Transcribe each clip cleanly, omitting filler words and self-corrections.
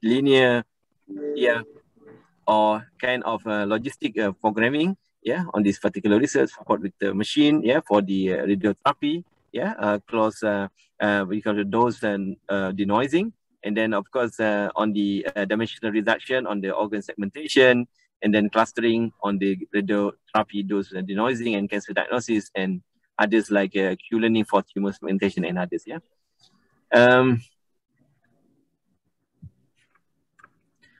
linear, or kind of logistic programming, on this particular research, support with the machine, for the radiotherapy, close we call it dose and denoising, and then of course on the dimensional reduction on the organ segmentation, and then clustering on the radiotherapy dose denoising and cancer diagnosis, and others like Q-learning for tumor segmentation and others.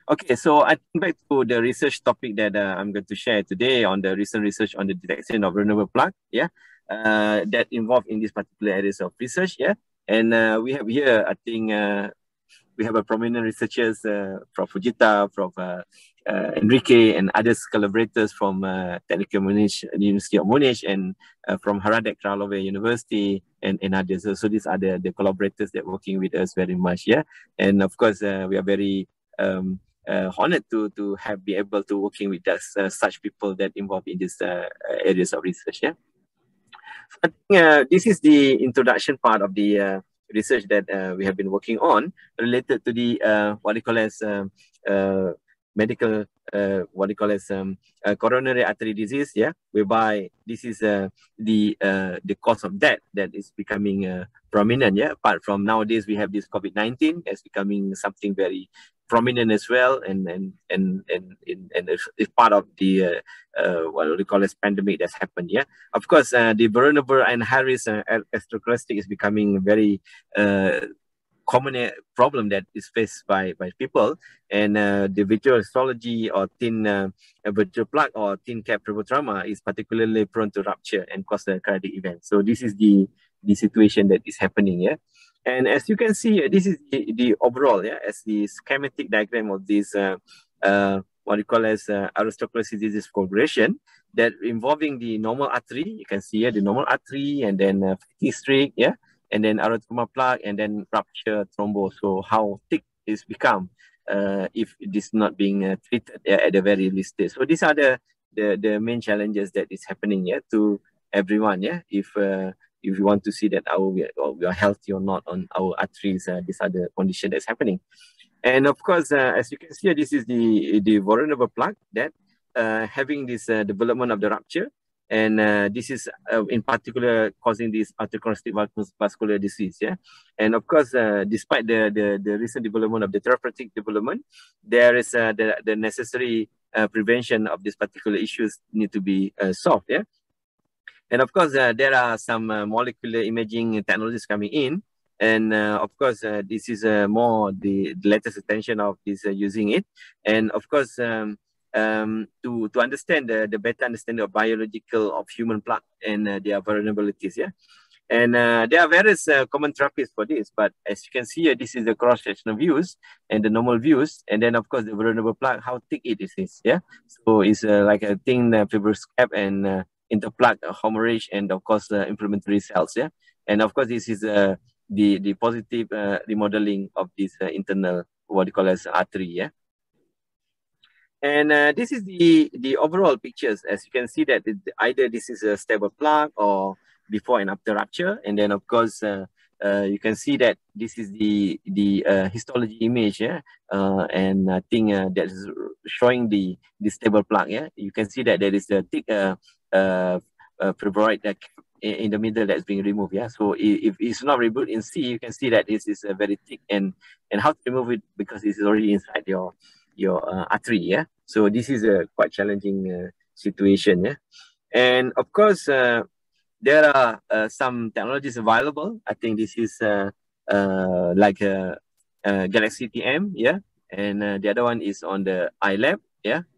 Okay, so I think back to the research topic that I'm going to share today on the recent research on the detection of vulnerable plaque, that involved in these particular areas of research, and we have here, I think, we have a prominent researchers, Prof. Fujita, Prof. Enrique, and others collaborators from Technical University of Munich, and from Haradec Kralove University, and others. So these are the collaborators that are working with us very much, and of course we are very honored to be able to working with us, such people that involved in these areas of research. So I think this is the introduction part of the research that we have been working on related to the what we call as medical coronary artery disease, whereby this is the cause of death that is becoming prominent, apart from nowadays we have this COVID-19 as becoming something very prominent as well, and it's part of the what we call as pandemic that's happened. Of course, the vulnerable and high risk atherosclerotic is becoming very common problem that is faced by people, and the visual histology or thin visual plaque or thin cap trauma is particularly prone to rupture and cause a cardiac event. So this is the situation that is happening. And as you can see, this is the overall, as the schematic diagram of this what we call as atherosclerosis disease progression, that involving the normal artery. You can see here the normal artery, and then fatty streak, and then aortic plaque, and then rupture thrombus. So how thick it's become if it is not being treated at the very least stage. So these are the main challenges that is happening to everyone. If you want to see that we are healthy or not on our arteries, these are the condition that's happening. And of course, as you can see, this is the vulnerable plaque that having this development of the rupture, and this is in particular causing this atherosclerotic vascular disease. And of course, despite the recent development of the therapeutic development, there is the necessary prevention of these particular issues need to be solved. And of course, there are some molecular imaging technologies coming in. And of course, this is more the latest attention of this using it. And of course, to understand the better understanding of biological of human plaque and their vulnerabilities. And there are various common therapies for this. But as you can see here, this is the cross-sectional views and the normal views. And then, of course, the vulnerable plaque, how thick it is. So it's like a thin fibrous cap and interplaque hemorrhage, and of course inflammatory cells. And of course, this is the positive remodeling of this internal what you call as artery. And this is the overall pictures. As you can see that either this is a stable plaque or before and after rupture. And then of course you can see that this is the histology image, and I think that is showing the stable plaque. You can see that there is a thick fibroid in the middle that's being removed. So if it's not removed in C, you can see that this is very thick, and how to remove it because it's already inside your artery. So this is a quite challenging situation. And of course there are some technologies available. I think this is like Galaxy TM, and the other one is on the iLab,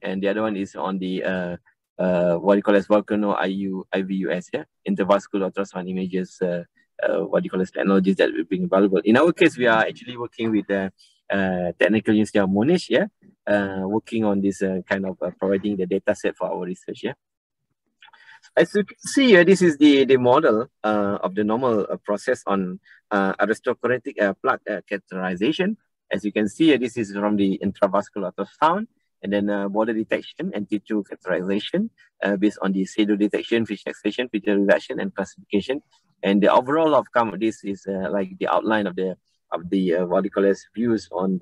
and the other one is on the what you call as Volcano IVUS, Intravascular Ultrasound images, what you call as technologies that will be available. In our case, we are actually working with the Technical University of Munich, working on this kind of providing the data set for our research. As you can see here, this is the model of the normal process on atherosclerotic plaque catheterization. As you can see, this is from the intravascular ultrasound, and then border detection and tissue catheterization based on the pseudo detection, fixation, feature reduction, and classification. And the overall outcome of this is like the outline of the what you call as views on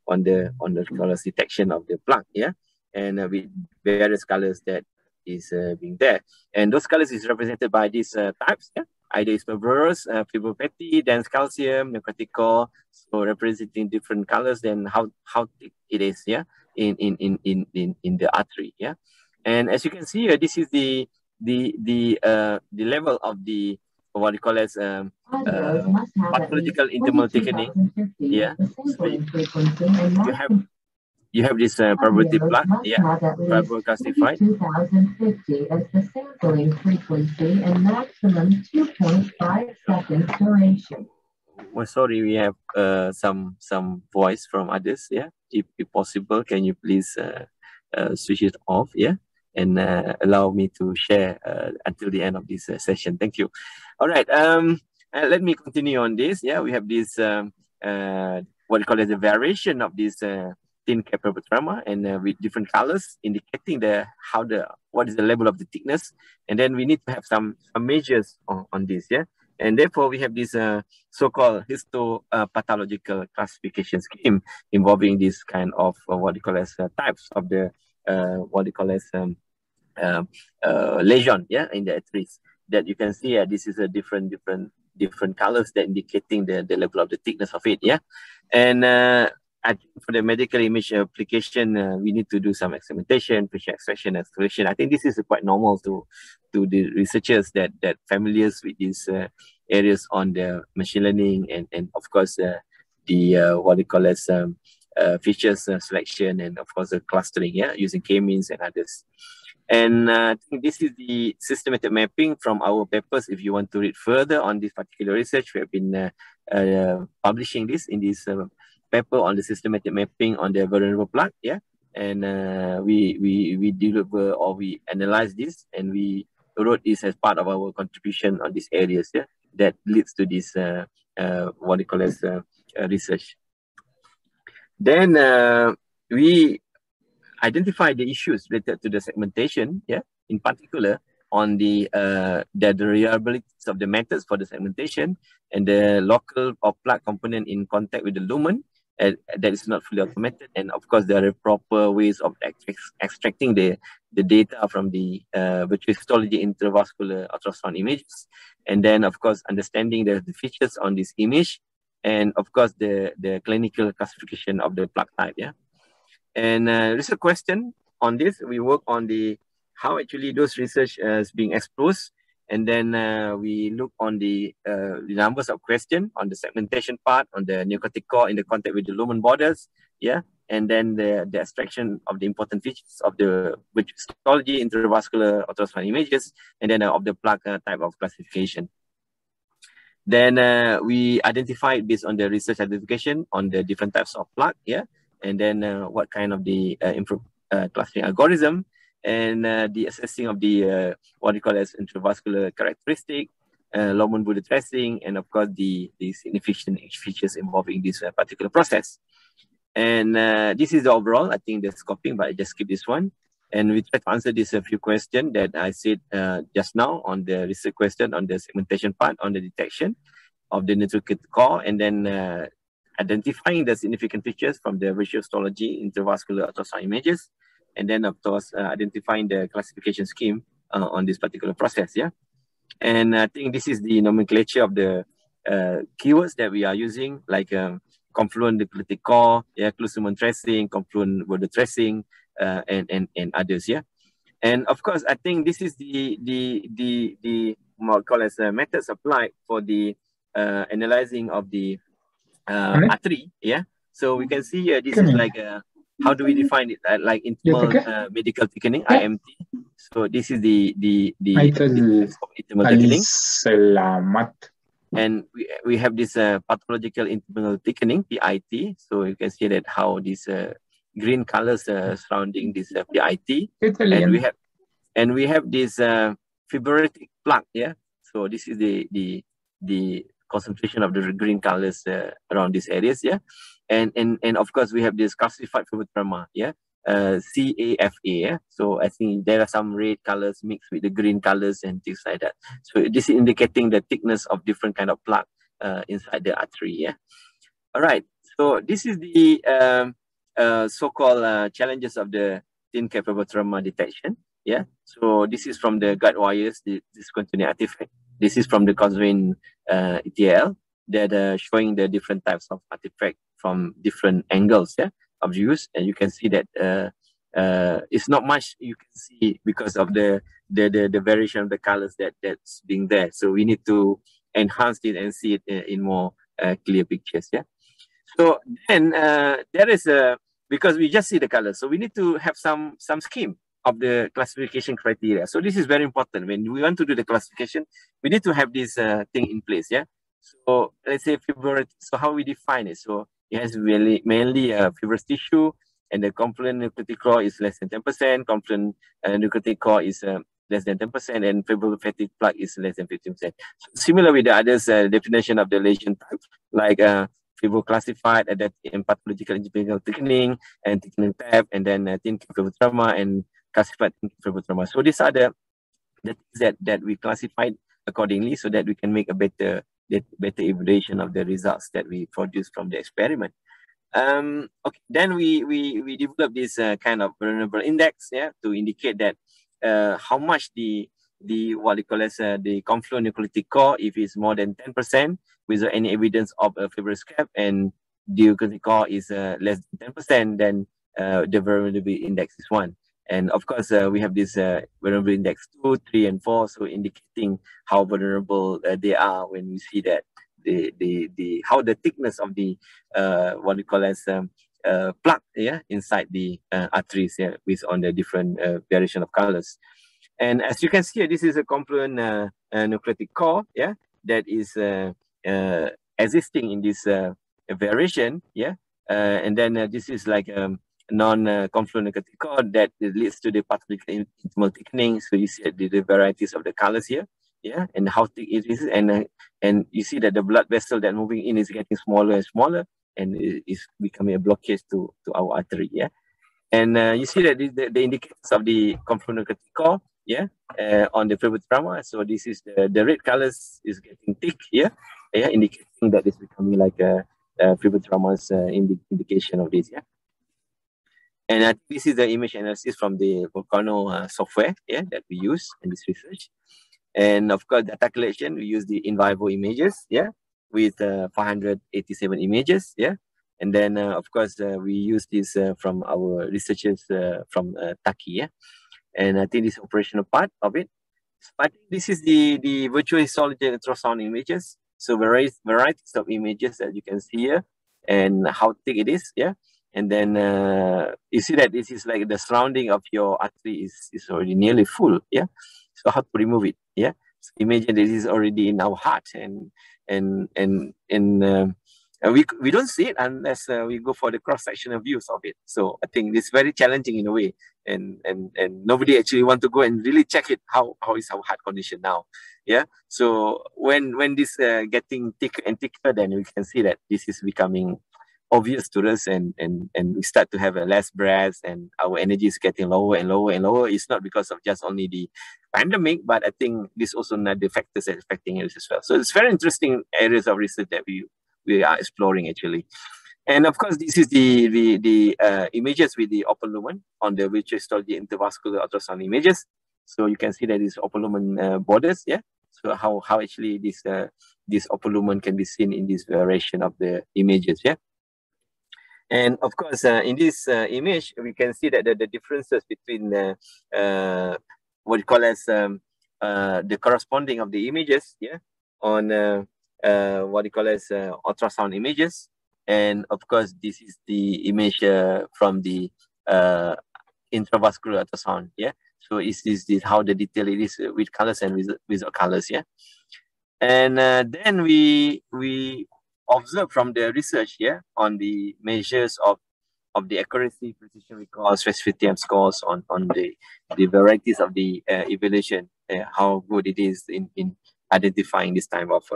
on the colors detection of the plaque, yeah, and with various colors that is being there, and those colors is represented by these types, yeah. Either is fibrous, fibropathy, dense calcium, necrotic core, so representing different colors, then how thick it is, yeah, in the artery, yeah. And as you can see here, this is the level of the what you call as pathological intimal thickening, yeah. So you have this probability plaque, yeah, fibrocalcified. 2050 as the sampling frequency and maximum 2.5 seconds duration. Well, sorry, we have some voice from others, yeah. If possible, can you please switch it off, yeah, and allow me to share until the end of this session. Thank you. All right. Let me continue on this. Yeah, we have this what you call it, the variation of this thin capillary tremor, and with different colors indicating what is the level of the thickness, and then we need to have some measures on this, yeah. And therefore, we have this so-called histopathological classification scheme involving this kind of what you call as types of the what you call as lesion, yeah, in the arteries. That you can see, this is a different colors that indicating the level of the thickness of it, yeah. And for the medical image application, we need to do some experimentation, facial extraction, exploration. I think this is quite normal to the researchers that familiar with these areas on the machine learning and of course the what we call as features selection, and of course the clustering, yeah, using k-means and others. And I think this is the systematic mapping from our papers. If you want to read further on this particular research, we have been publishing this in this paper on the systematic mapping on the vulnerable plaque, yeah. And we deliver, or we analyze this, and we wrote this as part of our contribution on these areas, yeah, that leads to this what we call as research. Then we identify the issues related to the segmentation, yeah, in particular on the reliability of the methods for the segmentation and the local or plaque component in contact with the lumen that is not fully automated, and of course there are proper ways of extracting the data from the virtual histology intravascular ultrasound images, and then of course understanding the features on this image, and of course the clinical classification of the plaque type, yeah. And there's a question on this. We work on how actually those research is being exposed, and then we look on the numbers of questions on the segmentation part, on the necrotic core in the contact with the lumen borders, yeah, and then the extraction of the important features of the histology, intravascular ultrasound images, and then of the plaque type of classification. Then we identify based on the research identification on the different types of plaque, yeah. And then what kind of the clustering algorithm, and the assessing of the what you call as intravascular characteristic, lumen border tracing, and of course the significant features involving this particular process. And this is the overall, I think, the scoping, but I just skip this one. And we try to answer this a few questions that I said just now on the research question on the segmentation part, on the detection of the necrotic core, and then identifying the significant features from the virtual histology intravascular ultrasound images, and then of course identifying the classification scheme on this particular process, yeah. And I think this is the nomenclature of the keywords that we are using, like confluent necrotic core, yeah, close lumen tracing, confluent border tracing, and others, yeah. And of course, I think this is the what call as methods applied for the analyzing of the artery, yeah. So we can see here, this is like how do we define it? Like intimal medical thickening, IMT. So this is the intimal thickening. Selamat. And we have this pathological intimal thickening, PIT. So you can see that how this green colors surrounding this PIT, and we have this fibrotic plaque, yeah. So this is the concentration of the green colors around these areas, yeah. And of course we have this calcified fibrotrema, yeah, CAFA, yeah. So I think there are some red colors mixed with the green colors and things like that. So this is indicating the thickness of different kind of plaque inside the artery, yeah. All right, so this is the so-called challenges of the thin cap trauma detection. Yeah, so this is from the guide wires, the discontinuous artifact. This is from the Coswin ETL that showing the different types of artifact from different angles, yeah, of views, and you can see that it's not much you can see because of the variation of the colors that's being there. So we need to enhance it and see it in more clear pictures, yeah. So then there is because we just see the colors, so we need to have some scheme of the classification criteria. So this is very important. When we want to do the classification, we need to have this thing in place, yeah. So let's say fibrous. So how we define it? So it has really mainly fibrous tissue, and the confluent nucleatic core is less than 10%. Confluent nucleatic core is less than 10%, and fibrofatty plaque is less than 15%. So similar with the others definition of the lesion type, like fibro-classified, and pathological engineering thickening, and thickening tab, and then thin fibrotrauma and classified fibrotrauma. So these are the things that we classified accordingly, so that we can make a better evaluation of the results that we produce from the experiment. Okay, then we develop this kind of vulnerable index, yeah, to indicate that how much the what we call as the confluent nucleatic core, if it's more than 10% without any evidence of a fibrous cap, and the nucleatic core is less than 10%, then the vulnerability index is 1. And of course, we have this vulnerability index 2, 3, and 4, so indicating how vulnerable they are when we see that how the thickness of the what we call as plaque, yeah, inside the arteries, yeah, based on the different variation of colors. And as you can see, this is a confluent nucleatic core, yeah, that is existing in this variation, yeah, and then this is like non-confluent nucleatic core that leads to the pathological intimal thickening. So you see the varieties of the colors here, yeah, and how thick it is, and you see that the blood vessel that moving in is getting smaller and smaller, and is becoming a blockage to our artery, yeah. And you see that the indicators of the confluent nucleatic core, yeah, on the fibrotrauma. So this is the red colors is getting thick, yeah, yeah, indicating that it's becoming like a fibrotrauma's indication of this, yeah. And this is the image analysis from the Volcano software, yeah, that we use in this research. And of course, data collection, we use the in vivo images, yeah, with 587 images, yeah. And then, of course, we use this from our researchers from Taki, yeah. And I think this operational part of it. But this is the virtual histology and ultrasound images. So varieties of images that you can see here, and how thick it is, yeah. And then you see that this is like the surrounding of your artery is already nearly full, yeah. So how to remove it, yeah. So imagine this is already in our heart, and we don't see it unless we go for the cross-sectional views of it. So I think it's very challenging in a way, and nobody actually want to go and really check it. How is our heart condition now? Yeah. So when this getting thicker and thicker, then we can see that this is becoming obvious to us, and we start to have a less breath, and our energy is getting lower and lower and lower. It's not because of just only the pandemic, but I think this also not the factors that affecting it as well. So it's very interesting areas of research that we are exploring actually. And of course, this is the images with the open lumen on the virtual histology intravascular ultrasound images. So you can see that these open lumen borders, yeah. So how actually this open lumen can be seen in this variation of the images, yeah. And of course, in this image, we can see that the differences between what you call as the corresponding of the images, yeah, on what you call as ultrasound images. And of course, this is the image from the intravascular ultrasound, yeah. So is this how the detail it is with colors and without colors, yeah. And then we observe from the research, yeah, on the measures of the accuracy, precision recall, specificity and scores on the varieties of the evaluation, how good it is in identifying this type of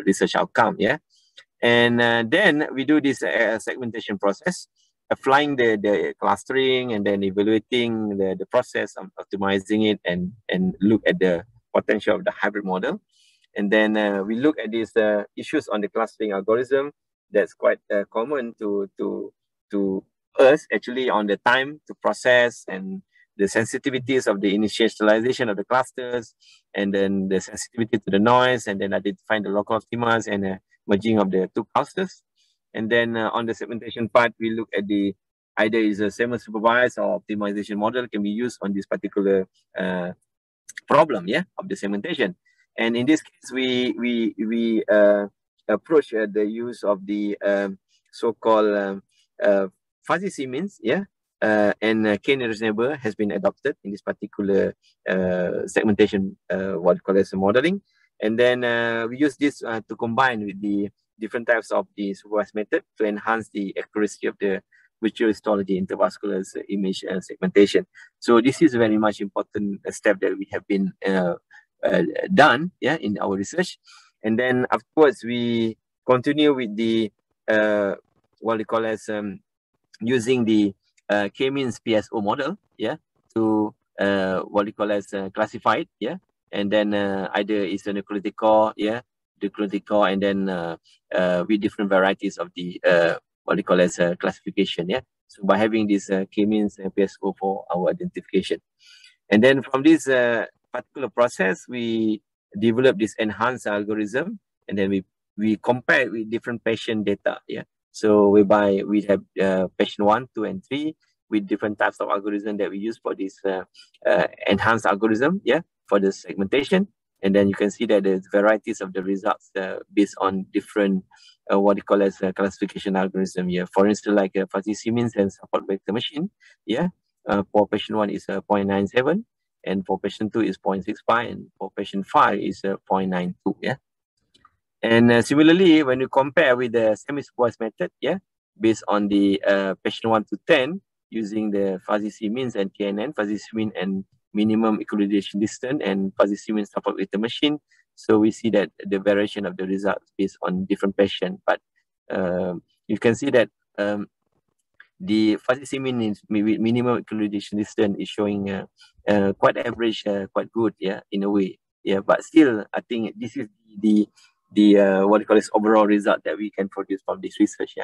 research outcome, yeah. And then we do this segmentation process, applying the clustering, and then evaluating the process of optimizing it, and look at the potential of the hybrid model. And then we look at these issues on the clustering algorithm. That's quite common to us actually on the time to process and the sensitivities of the initialization of the clusters, and then the sensitivity to the noise, and then identifying the local optimas and merging of the two clusters. And then on the segmentation part, we look at the either is a semi-supervised or optimization model can be used on this particular problem, of the segmentation. And in this case, we approach the use of the so-called fuzzy C-means, and k-nearest neighbor has been adopted in this particular segmentation, what we call as modeling. And then we use this to combine with the different types of the supervised method to enhance the accuracy of the virtual histology intravascular image segmentation. So this is very much important step that we have been done, in our research. And then afterwards we continue with the what we call as using the k-means PSO model, to what we call as classified, and then either is the nucleotic core, the nucleotic core, and then with different varieties of the what we call as classification, so by having this k-means PSO for our identification. And then from this particular process, we develop this enhanced algorithm, and then we compare with different patient data, so whereby we have patient 1, 2, and 3 with different types of algorithm that we use for this enhanced algorithm, for the segmentation. And then you can see that there's varieties of the results based on different what we call as classification algorithm here. For instance, like fuzzy C-means and support vector machine, for patient 1 is 0.97, and for patient 2 is 0.65, and for patient 5 is 0.92, And similarly, when you compare with the semi-supervised method, based on the patient 1 to 10, using the fuzzy C-means and KNN, fuzzy C-mean and minimum equalization distance, and fuzzy C-mean support with the machine. So we see that the variation of the results based on different patients. But you can see that the fuzzy C-mean is minimum equalization distance is showing quite average, quite good, in a way. But still, I think this is the what we call this overall result that we can produce from this research,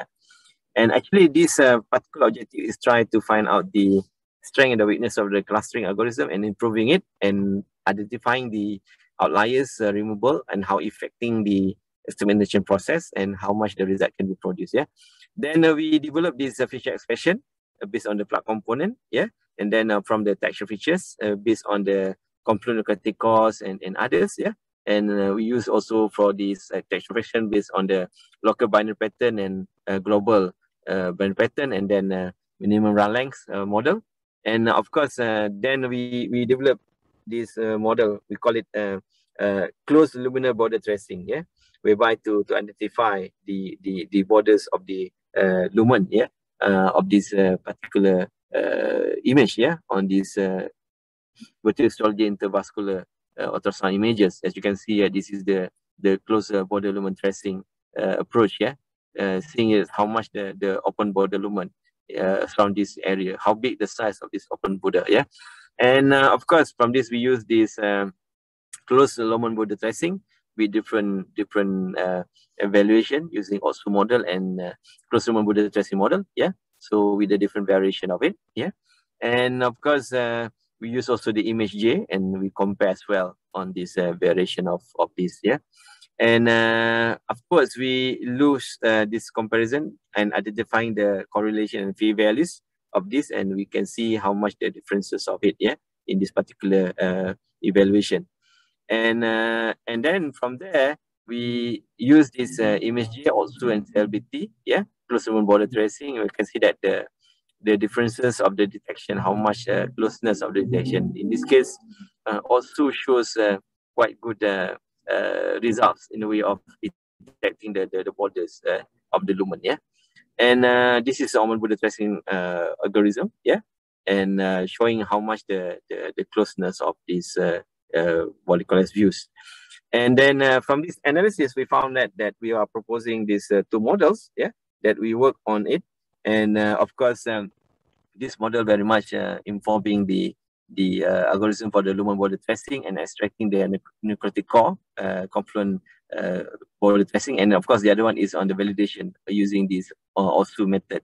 And actually, this particular objective is trying to find out the strength and the weakness of the clustering algorithm and improving it, and identifying the outliers removable and how affecting the estimation process and how much the result can be produced. Then we develop this feature expression based on the Plaque component, and then from the texture features based on the confluent nucleotic cores and others, And we use also for this texture expression based on the local binary pattern and global binary pattern, and then minimum run length model. And of course, then we develop this model. We call it closed luminal border tracing, whereby to identify the borders of the lumen, of this particular image, on this virtual histology intravascular ultrasound images. As you can see, this is the closed border lumen tracing approach, seeing is how much the open border lumen around this area, how big the size of this open border, And of course, from this we use this closed lumen border tracing with different evaluation using OSU model and closed lumen border tracing model, So with the different variation of it, And of course, we use also the image J, and we compare as well on this variation of this, And of course, we use this comparison and identifying the correlation and p-values of this, and we can see how much the differences of it, in this particular evaluation. And then from there, we use this image J also and CLBT, closed lumen border tracing. We can see that the differences of the detection, how much closeness of the detection. In this case, also shows quite good results in a way of detecting the borders of the lumen, And this is the Oman border tracing algorithm, and showing how much the closeness of these what we call as views. And then from this analysis, we found that we are proposing these two models, that we work on it. And of course, this model very much informing the algorithm for the lumen border tracing and extracting the nucleotic core confluent border tracing. And of course, the other one is on the validation using this OSU method,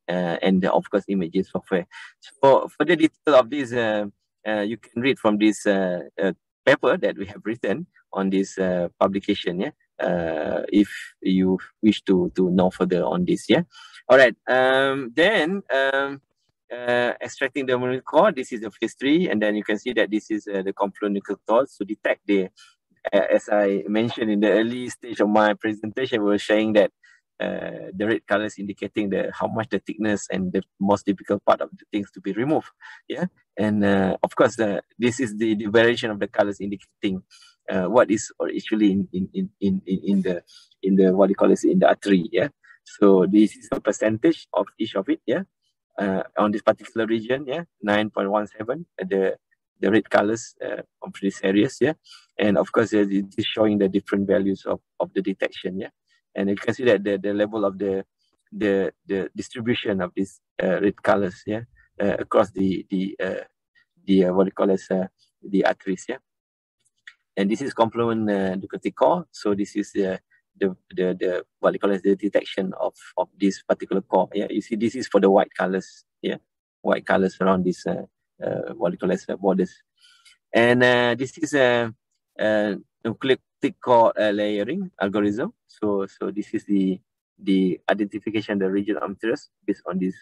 and of course images software. So for the detail of this, you can read from this paper that we have written on this publication. Yeah, if you wish to know further on this. Yeah. All right. Extracting the umbilical cord. This is the phase 3, and then you can see that this is the confluent nuclear thoughts to detect the. As I mentioned in the early stage of my presentation, we were showing that the red colors indicating how much the thickness and the most difficult part of the things to be removed. Yeah, and of course, this is the variation of the colors indicating what is actually in the what you call it in the artery. Yeah, so this is a percentage of each of it. Yeah, on this particular region. Yeah, 9.17. The red colors of these areas. Yeah, and of course, it is showing the different values of the detection. Yeah. And you can see that the level of the distribution of these red colors, yeah, across the what you call as the arteries, yeah. And this is confluent nuclear core. So this is the what you call as the detection of this particular core. Yeah, you see this is for the white colors, yeah, white colors around this what you call as borders. And this is a nucleic core layering algorithm. So this is the identification of the region of interest based on this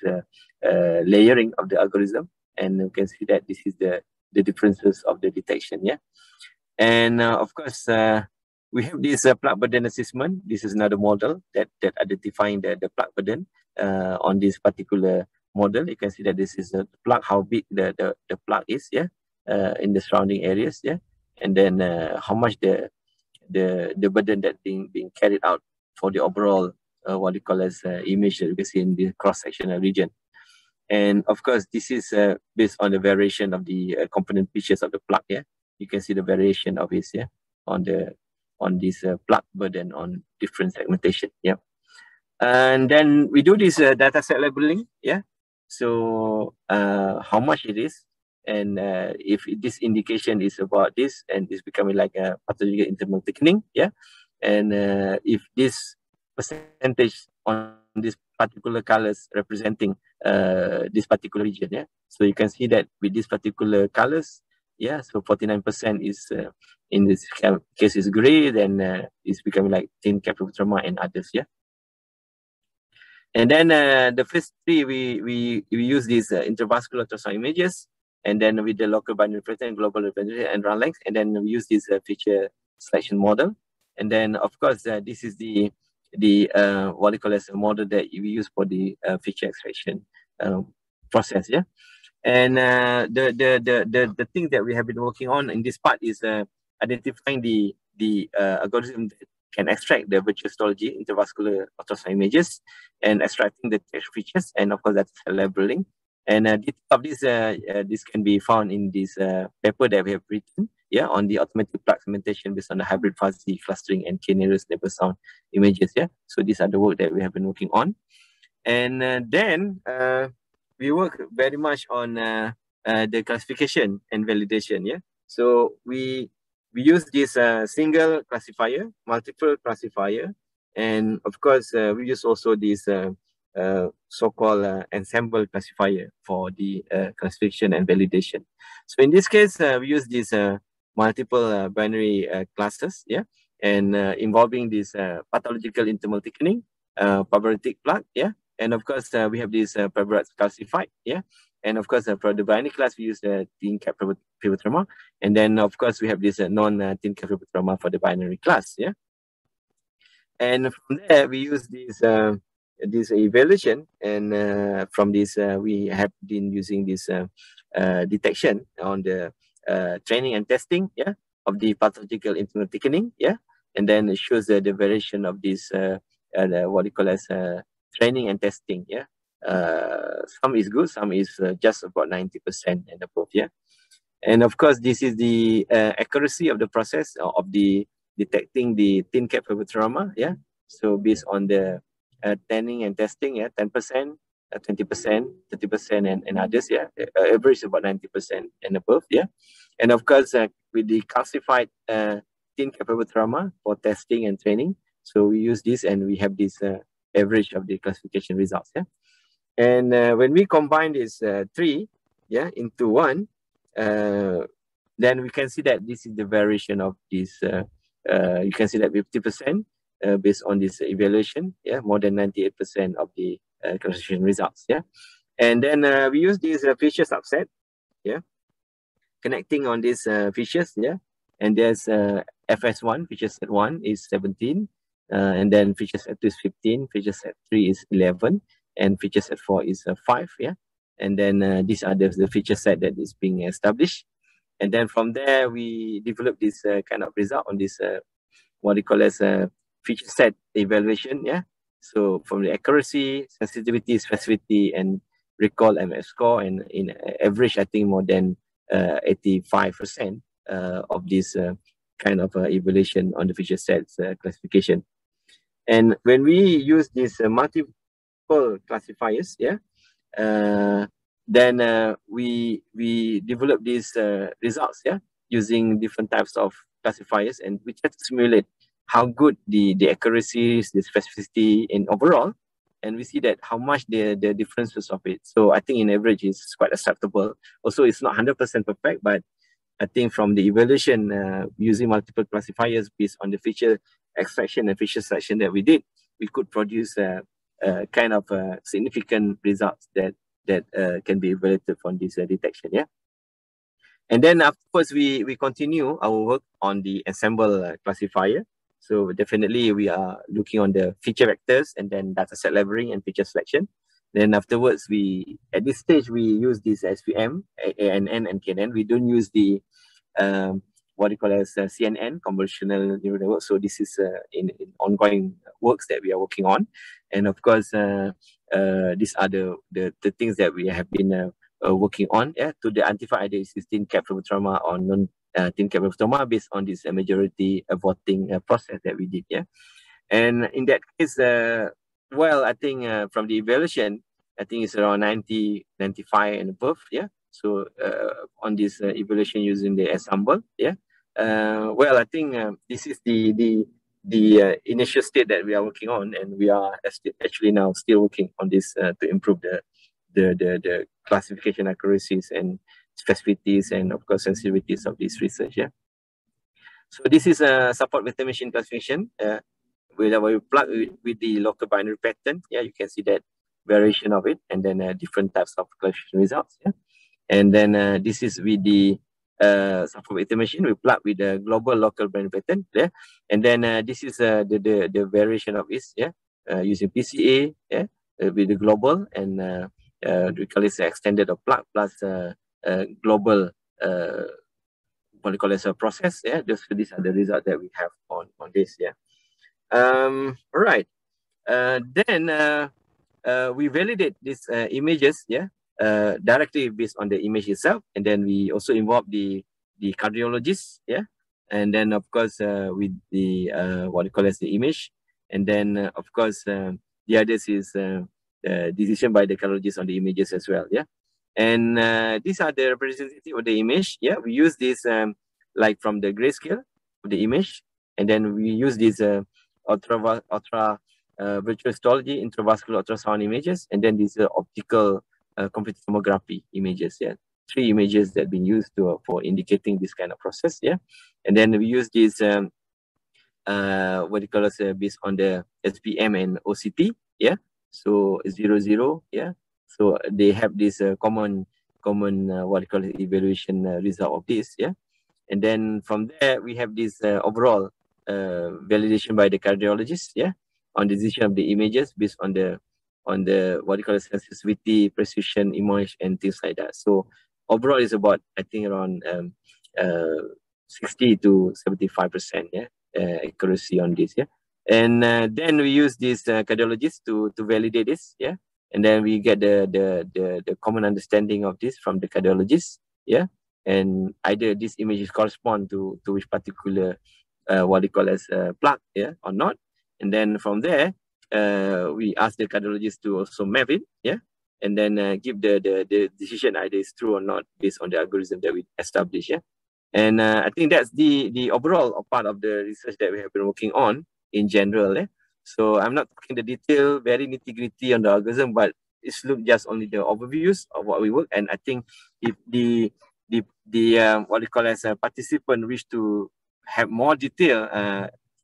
layering of the algorithm, and you can see that this is the differences of the detection. Yeah, and of course we have this plaque burden assessment. This is another model that identifying the plaque burden on this particular model. You can see that this is a plaque, how big the plaque is. Yeah, in the surrounding areas. Yeah, and then how much the burden that being carried out for the overall what you call as image that you can see in the cross-sectional region. And of course, this is based on the variation of the component features of the plaque. Yeah, you can see the variation of it. Yeah, on this plaque burden on different segmentation. Yeah, and then we do this data set labeling. Yeah, so how much it is. And if this indication is about this and it's becoming like a pathological internal thickening, yeah, and if this percentage on this particular colors representing this particular region, yeah, so you can see that with these particular colors, yeah, so 49% is in this case is gray, then it's becoming like thin capillary trauma and others, yeah. And then the phase 3, we use these intravascular ultrasound images, and then with the local binary representation, global representation, and run length, and then we use this feature selection model. And then of course this is the what you call as a model that we use for the feature extraction process. Yeah, and the thing that we have been working on in this part is identifying the algorithm that can extract the virtual histology intravascular ultrasound images and extracting the text features, and of course that's labeling. And this can be found in this paper that we have written, yeah, on the automatic plaque segmentation based on the hybrid fuzzy clustering and k-nearest neighbor sound images. Yeah, so these are the work that we have been working on. And then we work very much on the classification and validation. Yeah, so we use this single classifier, multiple classifier, and of course we use also this so-called ensemble classifier for the classification and validation. So in this case, we use these multiple binary classes, yeah, and involving this pathological internal thickening, fibrotic plaque, yeah, and of course we have this fibrotic calcified, yeah, and of course for the binary class we use the thin cap trauma, and then of course we have this non-thin cap trauma for the binary class, yeah. And from there we use this evaluation, and from this we have been using this detection on the training and testing, yeah, of the pathological internal thickening, yeah, and then it shows the variation of this what you call as training and testing, yeah. Some is good, some is just about 90% and above, yeah. And of course this is the accuracy of the process of the detecting the thin cap trauma, yeah. So based on the training and testing, yeah, 10%, 20%, 30%, and others, yeah. Average about 90% and above, yeah. And of course, with the calcified thin cap trauma for testing and training, so we use this and we have this average of the classification results, yeah. And when we combine these three, into one, then we can see that this is the variation of this. You can see that 50% based on this evaluation, more than 98% of the classification results, And then we use this feature subset, connecting on these features, And there's FS1, feature set 1 is 17, and then feature set 2 is 15, feature set 3 is 11, and feature set 4 is 5, And then these are the feature set that is being established. And then from there, we develop this kind of result on this, what we call as a feature set evaluation, So from the accuracy, sensitivity, specificity, and recall MF score, and in average, I think more than 85% of this kind of evaluation on the feature sets classification. And when we use these multiple classifiers, then we develop these results, using different types of classifiers, and we try to simulate how good the accuracy, the specificity, and overall, and we see that how much the differences of it. So I think in average is quite acceptable. Also, it's not 100% perfect, but I think from the evaluation using multiple classifiers based on the feature extraction and feature selection that we did, we could produce kind of significant results that can be evaluated from this detection, And then afterwards, we continue our work on the ensemble classifier. So definitely we are looking on the feature vectors and then data set leveling and feature selection. Then afterwards, at this stage, we use this SVM, ANN, and KNN. We don't use the what you call as CNN, convolutional neural network. So this is in ongoing works that we are working on. And of course, these are the things that we have been working on, to identify either existing capsular trauma or non-thin capsular trauma based on this majority voting process that we did, And in that case, well, I think from the evaluation, I think it's around 90, 95 and above, So on this evaluation using the ensemble, well, I think this is the initial state that we are working on, and we are actually now still working on this to improve the classification accuracies and specificities and of course sensitivities of this research. So this is a support vector machine classification. Whenever you plug with the local binary pattern, you can see that variation of it, and then different types of classification results. And then this is with the support vector machine. We plug with the global local binary pattern, and then this is the variation of this, using PCA, with the global, and we call it extended or plug plus global what we call as a process. These are the results that we have on this. All right. Then we validate these images, directly based on the image itself, and then we also involve the cardiologists, and then of course with the what we call as the image, and then of course the others is decision by the cardiologist on the images as well, And these are the representative of the image. We use this like from the grayscale of the image, and then we use this ultra virtual histology, intravascular ultrasound images, and then these optical computed tomography images. 3 images that have been used for indicating this kind of process. And then we use this what do you call it, based on the SPM and OCT. So 00. So they have this common what you call it, evaluation result of this. And then from there we have this overall validation by the cardiologist, on the decision of the images based on the what you call it, sensitivity, precision, image, and things like that. So overall is about, I think, around 60 to 75% accuracy on this. And then we use this cardiologist to validate this. And then we get the common understanding of this from the cardiologist. And either these images correspond to which particular what you call as plaque, or not. And then from there we ask the cardiologist to also map it, and then give the decision either it's true or not based on the algorithm that we establish. And I think that's the overall part of the research that we have been working on in general. So I'm not talking the detail, very nitty-gritty on the algorithm, but it's look just only the overviews of what we work. And I think if the what we call as a participant wish to have more detail,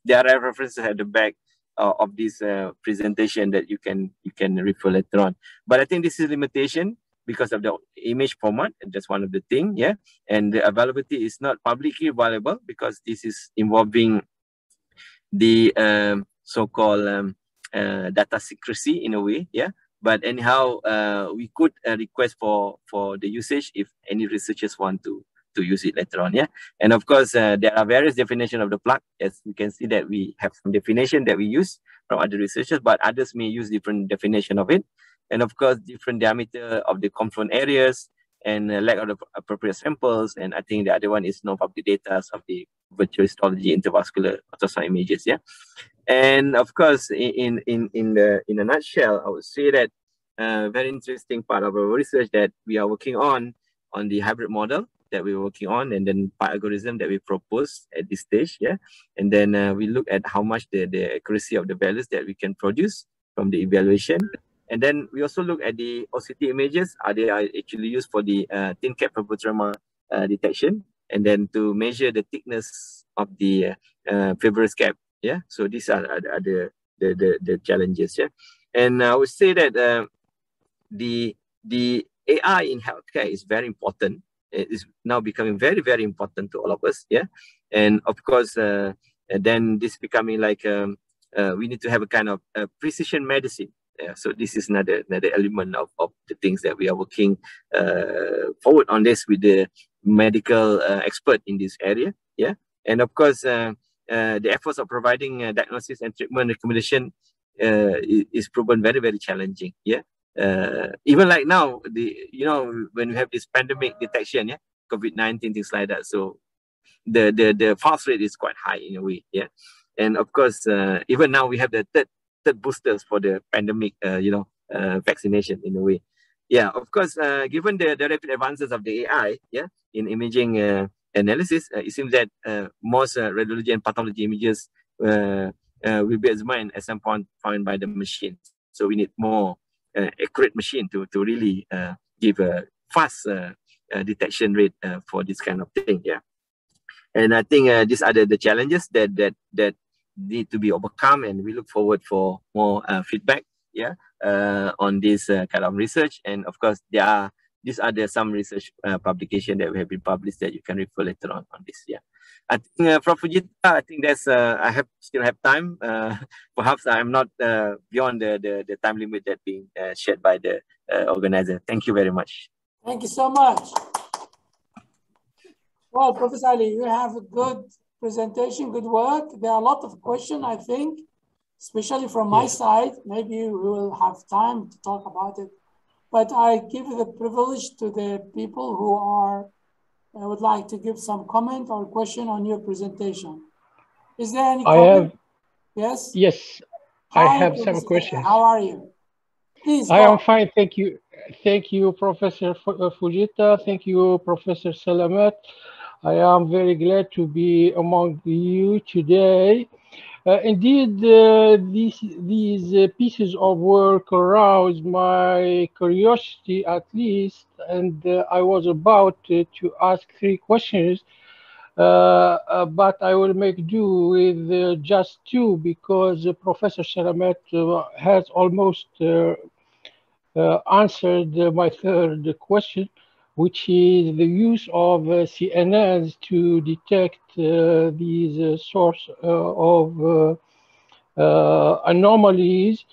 there are references at the back of this presentation that you can refer later on. But I think this is limitation because of the image format, and that's one of the things, yeah. And the availability is not publicly available because this is involving the so-called data secrecy in a way, yeah. But anyhow, we could request for the usage if any researchers want to use it later on, yeah. And of course, there are various definitions of the plaque. As you can see that we have some definition that we use from other researchers, but others may use different definition of it. And of course, different diameter of the confluent areas and lack of the appropriate samples. And I think the other one is no public data of the virtual histology, intravascular ultrasound images, yeah. And of course, in a nutshell, I would say that very interesting part of our research that we are working on the hybrid model that we're working on, and then pi algorithm that we propose at this stage, yeah. And then we look at how much the accuracy of the values that we can produce from the evaluation. And then we also look at the OCT images. Are they actually used for the thin cap purpura detection, and then to measure the thickness of the fibrous cap, yeah. So these are the challenges, yeah. And I would say that the AI in healthcare is very important. It is now becoming very, very important to all of us, yeah. And of course, then this becoming like we need to have a kind of precision medicine. Yeah, so this is another element of the things that we are working forward on this with the medical expert in this area, yeah. And of course, the efforts of providing diagnosis and treatment recommendation is proven very, very challenging, yeah. Even like now, when we have this pandemic detection, yeah, COVID-19, things like that. So the false rate is quite high in a way, yeah. And of course, even now we have the third boosters for the pandemic, vaccination in a way. Yeah, of course, given the rapid advances of the AI, yeah, in imaging analysis, it seems that most radiology and pathology images will be examined at some point found by the machine. So we need more accurate machine to really give a fast detection rate for this kind of thing, yeah. And I think these are the challenges that need to be overcome, and we look forward for more feedback, yeah, on this kind of research. And of course, these are some research publication that have been published that you can refer later on this, yeah. I think Prof. Fujita, I think that's I still have time. Perhaps I'm not beyond the time limit that being shared by the organizer. Thank you very much. Thank you so much. Well, Professor Ali, you have a good presentation, good work. There are a lot of questions, I think, especially from my side. Maybe we will have time to talk about it. But I give the privilege to the people who would like to give some comment or question on your presentation. Is there any comment? Yes? Yes, Hi, I have Professor, some questions. how are you? Please, I am fine, thank you. Thank you, Professor Fujita. Thank you, Professor Selamat. I am very glad to be among you today. Indeed, these pieces of work aroused my curiosity, at least, and I was about to ask 3 questions, but I will make do with just 2 because Professor Selamat has almost answered my 3rd question, which is the use of CNNs to detect these source of anomalies.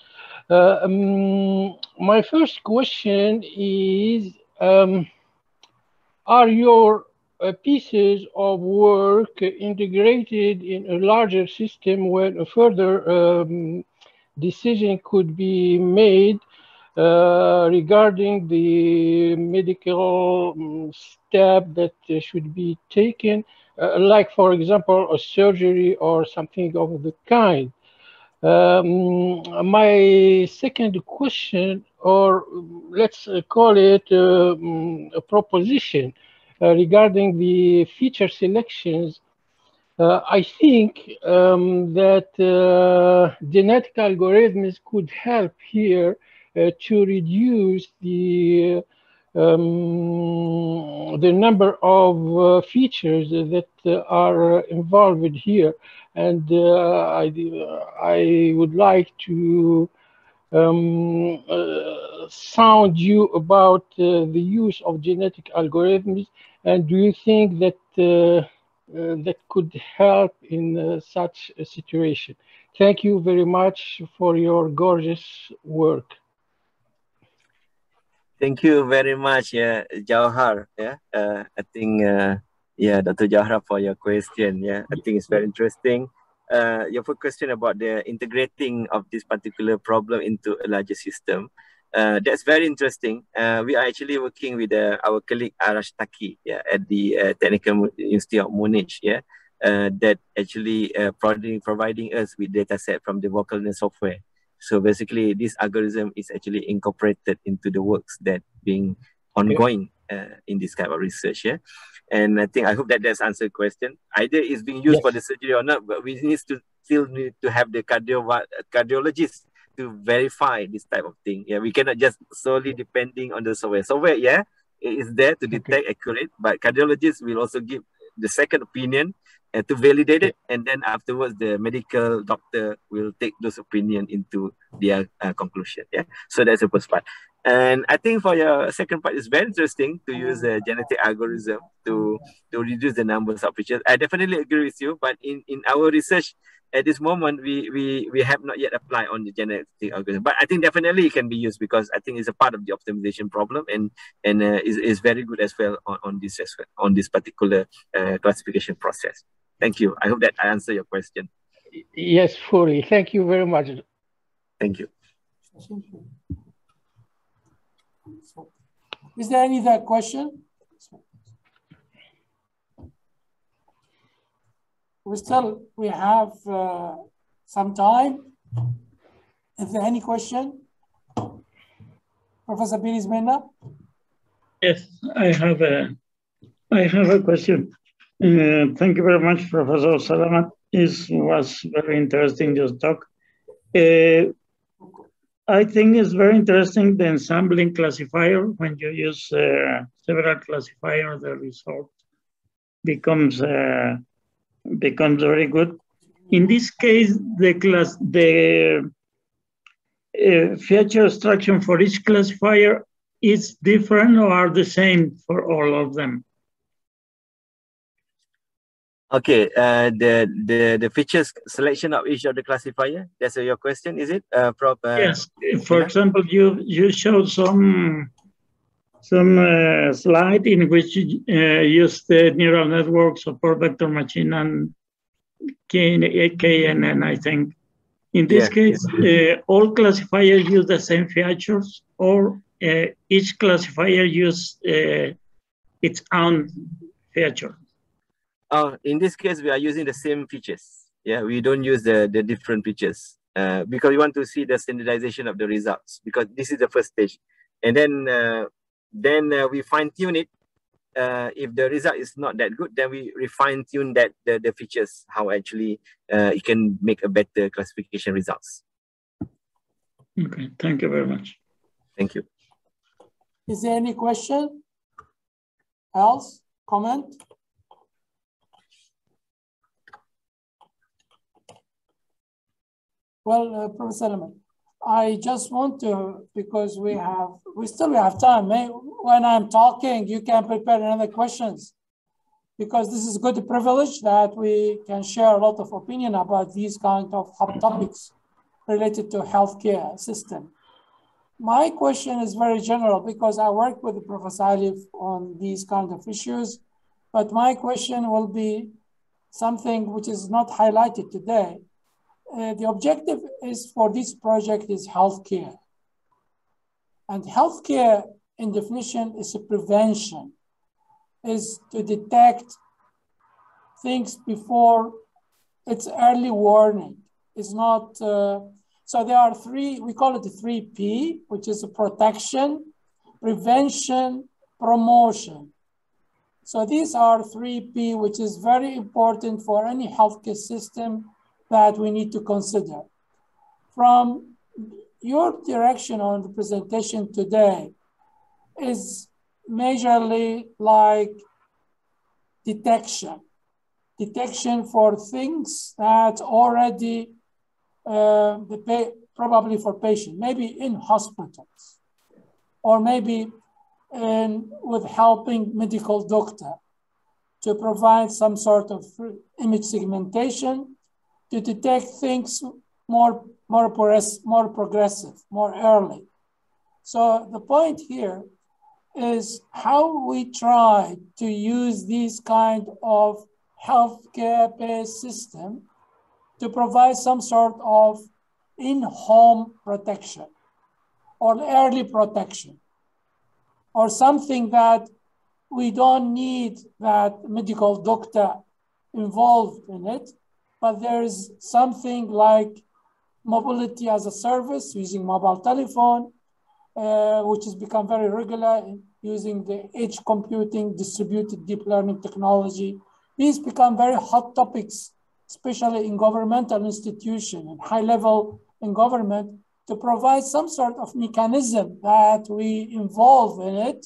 My first question is, are your pieces of work integrated in a larger system where a further decision could be made regarding the medical step that should be taken, like, for example, a surgery or something of the kind? My second question, or let's call it a proposition regarding the feature selections, I think that genetic algorithms could help here to reduce the number of features that are involved here. And I would like to sound you about the use of genetic algorithms, and do you think that that could help in such a situation? Thank you very much for your gorgeous work. Thank you very much, Jawhar. I think, Dr. Jawhar, for your question. I think it's very interesting. Your first question about the integrating of this particular problem into a larger system. That's very interesting. We are actually working with our colleague Arash Taki at the Technical University of Munich. That actually providing us with data set from the vocal learner software. So basically, this algorithm is actually incorporated into the works that being ongoing in this kind of research. And I hope that that's answered the question. Either it's being used for the surgery or not, but we still need to have the cardiologist to verify this type of thing. We cannot just solely depending on the software. Software, it is there to detect accurate, but cardiologists will also give the second opinion to validate it, and then afterwards the medical doctor will take those opinion into their conclusion. So that's the first part. And I think for your second part, it's very interesting to use a genetic algorithm to reduce the numbers of features. I definitely agree with you, but in our research at this moment, we have not yet applied on the genetic algorithm. But I think definitely it can be used, because I think it's a part of the optimization problem, and is very good as well on this particular classification process. Thank you. I hope that I answered your question. Yes, fully. Thank you very much. Thank you. Is there any other question? We have some time. Is there any question? Professor Biris Mena? Yes, I have a question. Thank you very much, Professor Selamat. It was very interesting, your talk. I think it's very interesting, the ensembling classifier. When you use several classifiers, the result becomes very good. In this case, the feature extraction for each classifier is different, or are the same for all of them? Okay, the features selection of each of the classifier. That's your question, is it? Yes. For example, you showed some slide in which you use the neural network, support vector machine, and KNN, I think. In this case, all classifiers use the same features, or each classifier use its own feature? In this case, we are using the same features. We don't use the different features because we want to see the standardization of the results, because this is the first stage. And then we fine tune it. If the result is not that good, then we refine tune that the features, how actually it can make a better classification results. Okay, thank you very much. Thank you. Is there any question? Else? Comment? Well, Professor Selamat, I just want to, because we still have time. When I'm talking, you can prepare another questions, because this is a good privilege that we can share a lot of opinion about these kind of hot topics related to healthcare system. My question is very general, because I work with Professor Alif on these kind of issues, but my question will be something which is not highlighted today. The objective is for this project is healthcare. And healthcare, in definition, is a prevention, is to detect things before it's early warning. It's not, so there are three, we call it the 3P, which is protection, prevention, promotion. So these are 3P, which is very important for any healthcare system that we need to consider. From your direction on the presentation today is majorly like detection for things that already probably for patients, maybe in hospitals, or maybe with helping medical doctor to provide some sort of image segmentation to detect things more progressive, more early. So the point here is how we try to use these kind of healthcare-based system to provide some sort of in-home protection or early protection, or something that we don't need that medical doctor involved in it, but there's something like mobility as a service using mobile telephone, which has become very regular using the edge computing, distributed deep learning technology. These become very hot topics, especially in governmental institutions and high level in government, to provide some sort of mechanism that we involve in it,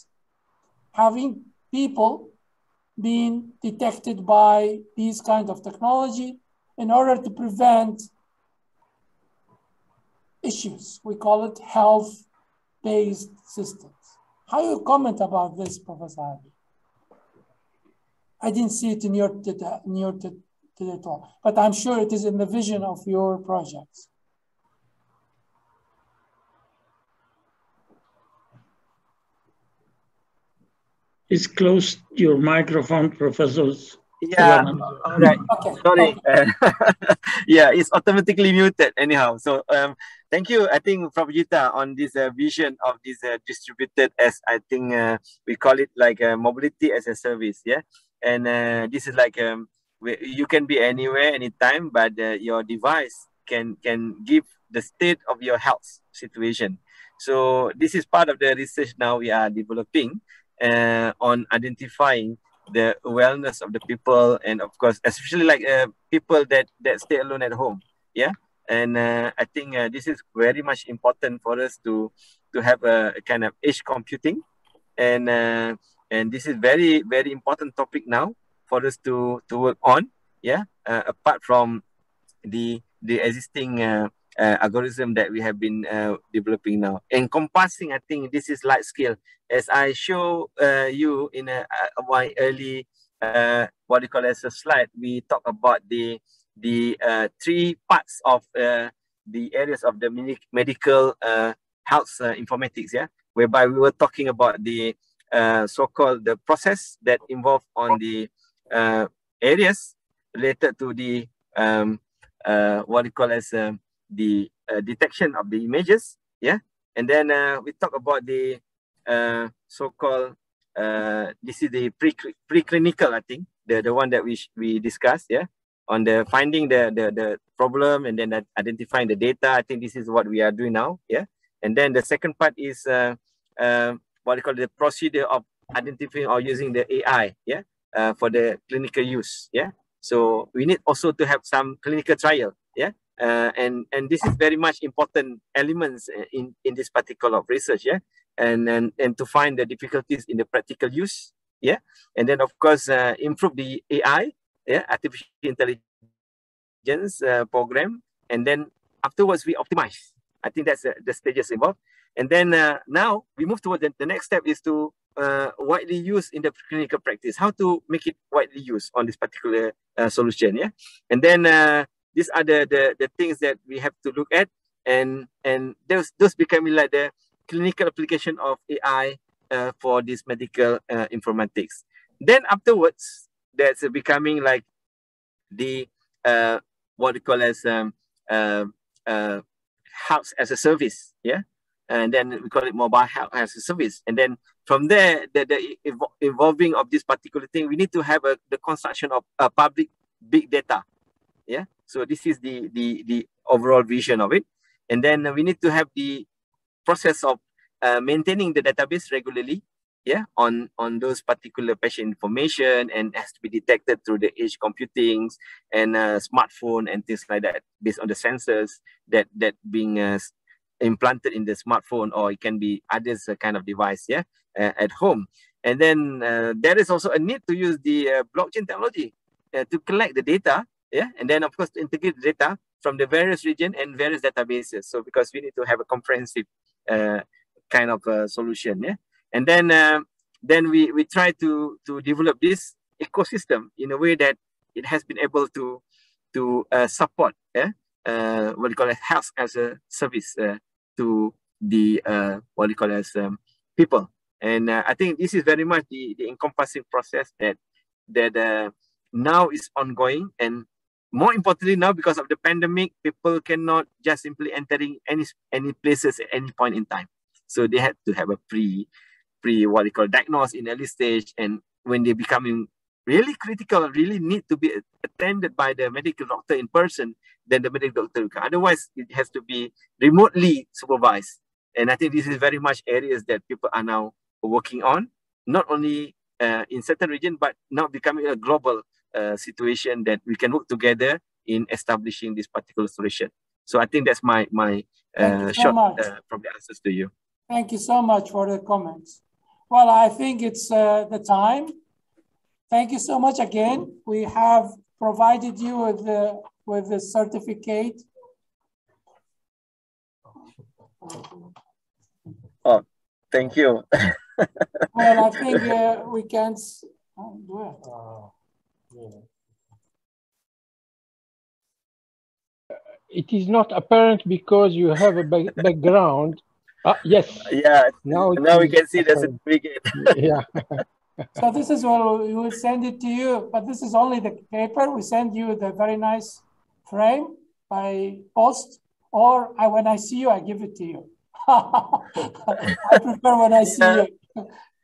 having people being detected by these kind of technology in order to prevent issues. We call it health-based systems. How do you comment about this, Professor Ali? I didn't see it in your talk, but I'm sure it is in the vision of your projects. Please close your microphone, professors. Yeah, all right. Okay. Sorry. Okay. Yeah, it's automatically muted anyhow. So thank you, I think, Prof. Jita, on this vision of this distributed, as I think we call it like mobility as a service. Yeah. And this is like you can be anywhere, anytime, but your device can give the state of your health situation. So this is part of the research now we are developing on identifying the wellness of the people, and of course, especially like people that stay alone at home. Yeah, and I think this is very much important for us to have a kind of edge computing, and this is very important topic now for us to work on. Yeah, apart from the existing algorithm that we have been developing now, encompassing, I think this is large scale. As I show you in my early what do you call as a slide, we talk about the three parts of the areas of the medical health informatics. Yeah, whereby we were talking about the so-called the process that involve on the areas related to the what you call as the detection of the images, yeah, and then we talk about the so-called this is the preclinical, I think, the one that we discussed, yeah, on the finding the problem and then identifying the data. I think this is what we are doing now, yeah, and then the second part is what you call the procedure of identifying or using the AI, yeah, for the clinical use, yeah. So we need also to have some clinical trial, yeah, and this is very much important elements in this particular research, yeah, and to find the difficulties in the practical use, yeah, and then of course improve the AI, yeah, artificial intelligence program, and then afterwards we optimize. I think that's the stages involved, and then now we move toward the next step is to widely used in the clinical practice, how to make it widely used on this particular solution, yeah, and then these are the things that we have to look at, and those becoming like the clinical application of AI for this medical informatics. Then afterwards, that's becoming like the what we call as health as a service, yeah, and then we call it mobile health as a service, and then from there, the evolving of this particular thing, we need to have the construction of public big data, yeah. So this is the overall vision of it, and then we need to have the process of maintaining the database regularly, yeah, on those particular patient information, and has to be detected through the edge computing and smartphone and things like that, based on the sensors that being implanted in the smartphone, or it can be others kind of device, yeah, at home. And then there is also a need to use the blockchain technology to collect the data, yeah, and then of course to integrate the data from the various region and various databases. So because we need to have a comprehensive kind of solution, yeah, and then we try to develop this ecosystem in a way that it has been able to support, yeah, what you call it, health as a service to the what you call as people. And I think this is very much the encompassing process that now is ongoing. And more importantly, now because of the pandemic, people cannot just simply entering any places at any point in time. So they had to have a pre what you call diagnosed in early stage, and when they becoming really critical, really need to be attended by the medical doctor in person, then the medical doctor will come. Otherwise, it has to be remotely supervised. And I think this is very much areas that people are now working on, not only in certain region, but now becoming a global situation that we can work together in establishing this particular solution. So I think that's my short probably answers to you. Thank you so much for the comments. Well, I think it's the time. Thank you so much again. We have provided you with the certificate. Oh, thank you. Well, I think we can do it. It is not apparent because you have a background. Yes. Yeah. Now we can see the certificate. Yeah. So this is what we will send it to you, but this is only the paper. We send you the very nice frame by post, or when I see you, I give it to you. I prefer when I see you.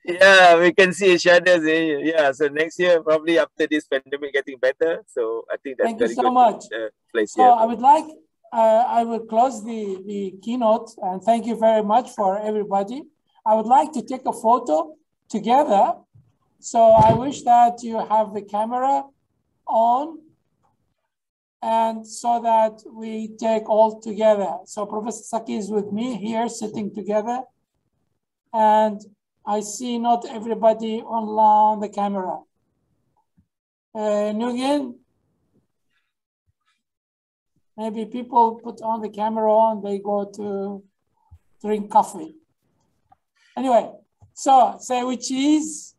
Yeah, we can see each other. Yeah, so next year, probably after this pandemic getting better. So I think that's very good. Thank you so much. Place so here. I would like, I will close the keynote, and thank you very much for everybody. I would like to take a photo together. So I wish that you have the camera on, and so that we take all together. So Professor Saki is with me here sitting together, and I see not everybody on the camera. Nguyen, maybe people put on the camera on, they go to drink coffee. Anyway, so say with cheese.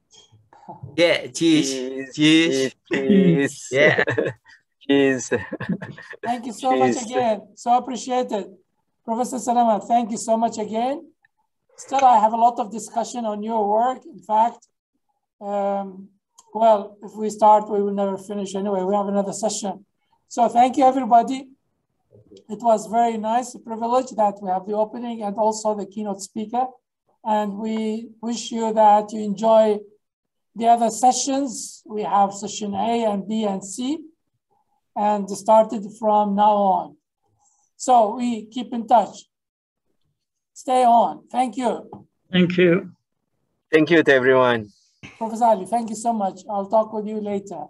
Yeah, cheese. Yeah. Cheese. Thank you so much again. So appreciated. Professor Selamat, thank you so much again. Still, I have a lot of discussion on your work. In fact, well, if we start, we will never finish anyway. We have another session. So thank you, everybody. It was very nice, a privilege that we have the opening and also the keynote speaker. And we wish you that you enjoy the other sessions. We have session A and B and C, and started from now on. So we keep in touch. Stay on. Thank you. Thank you. Thank you to everyone. Professor Ali, thank you so much. I'll talk with you later.